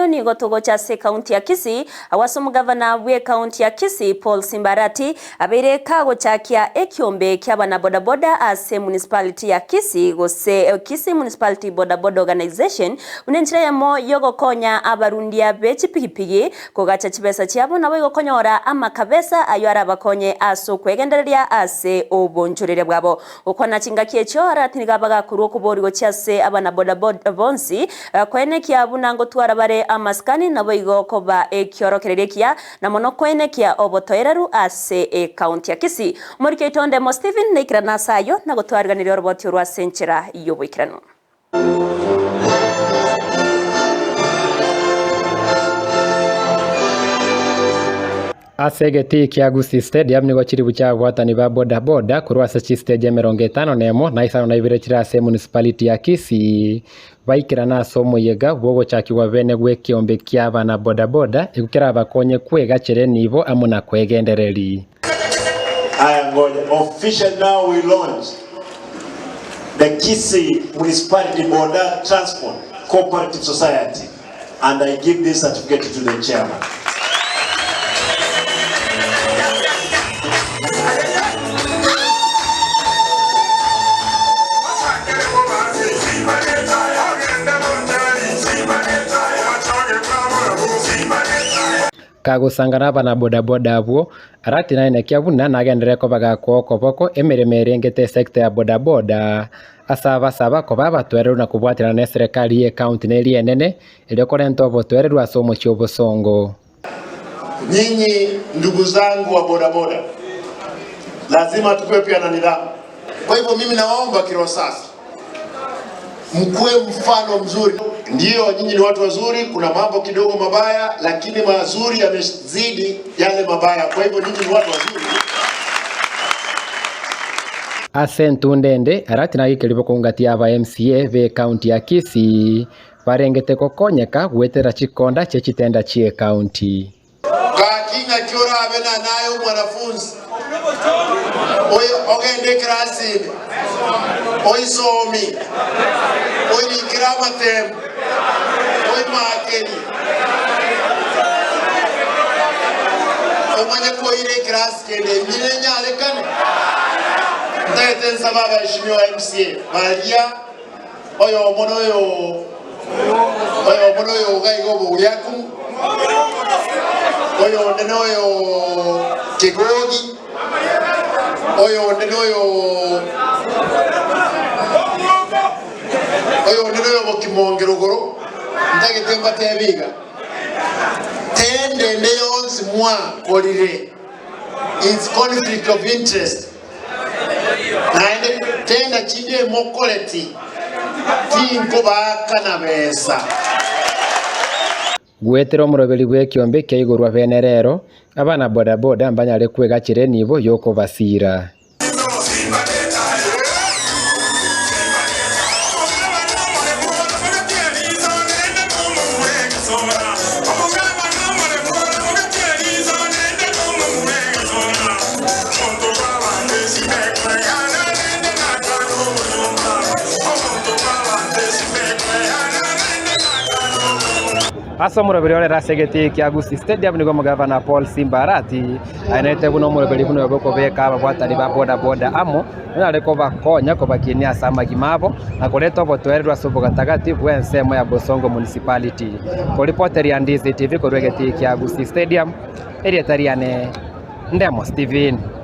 nayo ni gotogo chase county ya Kisii awasomu governor we county ya Kisii Paul Simbarati abere kago chakia ekiombe kyabana bodaboda ase municipality ya Kisii gose Kisii Municipality Bodaboda Organization unenchira yamo yogo konya abarundia bechi pigipigi kogacha chibesa cyabo nabo igokonyora amakabesa ayo arabakonye aso kwegendereria ase obonjorere bwabo ukona chingakie cyo aratinigabaga kuru kuborigo cyase abana bodaboda bonsi kwene kyabuna ngo twara bare amaskani nabo igokoba ekyorokererekia na mono kwene kya obotoereru ase county ya Kisii muri ketonde mo Steven nekira nasayo na gotwarganira roboti rwa senchera yobikirano Asegeti kia Gusii Stadium nigo chiribu cha watani ba bodaboda kurwa sachi stage 50 nemo na isano na ibire chira ase municipality ya Kisii baikira na somo yega bogo chakiwa bene gwe kiombe kia bana bodaboda igukira abakonye kwega chere nibo amuna kwegendereri. Aya ngoja official now we launch the Kisii Municipality Border Transport Cooperative Society and I give this certificate to the chairman. Kago sangana bana bodaboda abo arati naine kyabuna nagendere ko bagakoko boko emeremere ngete sector ya bodaboda asaba saba ko baba twereru na kubwatira na serikali ye county neli enene ile korento bo twereru asomo cyobo songo. Nyinyi ndugu zangu wa bodaboda lazima tukue pia na nidhamu. Kwa hivyo mimi nawaomba kilo sasa mkue mfano mzuri. Ndio nyinyi ni watu wazuri, kuna mambo kidogo mabaya lakini mazuri yamezidi yale mabaya. Kwa hivyo nyinyi ni watu wazuri. Asentu ndende arati na ikelibo kungatia aba MCA ve county ya Kisii barengete kokonyeka gwetera chikonda chechitenda chie county. Kakinga kyora abena nayo mwanafunzi. Oyo ogende klasi. Oyo somi. Oyo ni gramatem. Oyo makeni. Omanye ko ile klasi kende nyenya alekane. Ndete sababa ishimiwa MCA. Maria oyo mono yo gaigo buyaku. Oyo ndenoyo Kigogi. Oyo ndenoyo Bokimongerogoro. Ndage temba tebiga. Tende ndeyonsi mwa kolire. It's conflict of interest. Naende tenda chide mokoleti. Tinko bakana besa. Gwetero murobeli gwe kiombe kyaigurwa venerero abana bodaboda mbanyare kwega chire nibo yoko basira. Aso murobeli ole rasegeti kia Gusii Stadium nigo governor Paul Simbarati ainete buno murobeli buno boko beka abwatani ba bodaboda amo nale ko bakonya ko bakinia sama gimabo na koleto botwererwa sobo gatagati bwensemo ya Bosongo municipality ko reporter ya Ndizi TV ko regeti kia Gusii Stadium eri tariane Ndemo Steven.